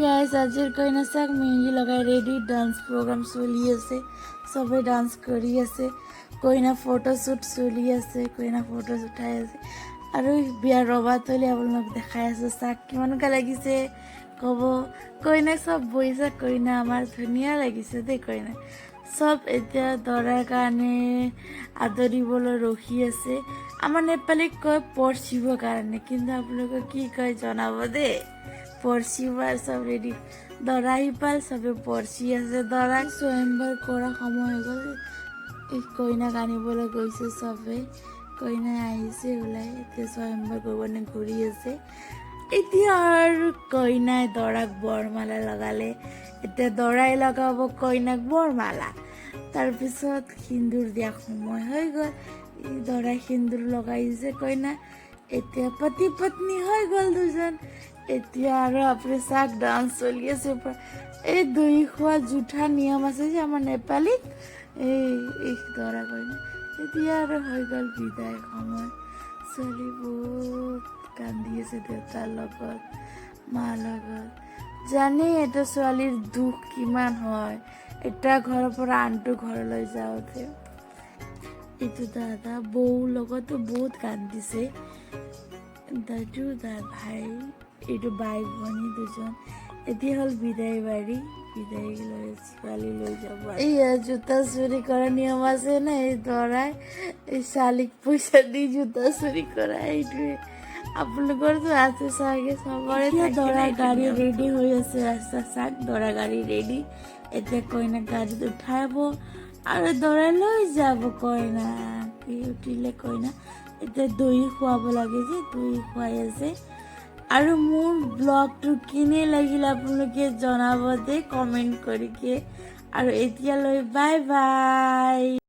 Guys আজিৰ কইনা চাক মেহেন্দি লগাই ৰেডি ডান্স প্ৰগ্ৰাম চলি আছে চবে ডান্স কৰি আছে কইনা ফটোশ্বুট চলি আছে কইনা ফটোজ উঠাই আছে আৰু বিয়াৰ ৰবাতলি আপোনালোক দেখাই আছে চাক কিমানকা লাগিছে ক'ব কইনা চব বহিছে কইনা আমাৰ ধুনীয়া লাগিছে দেই কইনা চব এতিয়া দৰাৰ কাৰণে আদৰিবলৈ ৰখি আছে আমাৰ নেপালীক কয় পৰচিবৰ কাৰণে কিন্তু আপোনালোকে কি কয় জনাব দেই পৰচিবাৰ চব ৰেডি দৰা আহি পাল চবে পৰচি আছে দৰাক স্বয়ম্বৰ কৰা সময় হৈ গ'ল এই কইনাক আনিবলৈ গৈছে চবে কইনা আহিছে ওলাই এতিয়া স্বয়ম্বৰ কৰিবলৈ ঘূৰি আছে এতিয়া আৰু কইনাই দৰাক বৰমালা লগালে এতিয়া দৰাই লগাব কইনাক বৰমালা তাৰপিছত সিন্দুৰ দিয়া সময় হৈ গ'ল দৰাই সিন্দুৰ লগাইছে কইনা এতিয়া পতি পত্নী হৈ গ'ল দুজন এতিয়া আৰু আপুনি চাক ডান্স চলি আছে এই দৈ খোৱা জুঠা নিয়ম আছে যে আমাৰ নেপালীত এই দৰা কইনা এতিয়া আৰু হৈ গ'ল বিদায় সময় ছোৱালী বহুত কান্দি আছে দেউতাৰ লগত মাৰ লগত জানে এটা ছোৱালীৰ দুখ কিমান হয় এটা ঘৰৰ পৰা আনটো ঘৰলৈ যাওঁতে এইটো দাদা বৌৰ লগতো বহুত কান্দিছে দাদু ভাই এইটো বাই ভনী দুজন এতিয়া হ'ল বিদায় বাৰী বিদায় লৈ ছোৱালী লৈ যাব এয়া জোতা চুৰি কৰা নিয়ম আছে না এই দৰাই এই ছোৱালীক পইচা দি জোতা চুৰি কৰা এইটোৱে আপোনালোকৰতো আছে চাগে চবৰে দৰা গাড়ী ৰেডি হৈ আছে ৰাস্তা চাক দৰা গাড়ী ৰেডি এতিয়া কইনা গাড়ীত উঠাব আৰু দৰাই লৈ যাব কইনা উঠিলে কইনা এতিয়া দৈ খুৱাব লাগে যে দৈ খুৱাই আছে আৰু মোৰ ব্লগটো কেনে লাগিল আপোনালোকে জনাব দেই কমেণ্ট কৰি আৰু এতিয়ালৈ বাই বাই।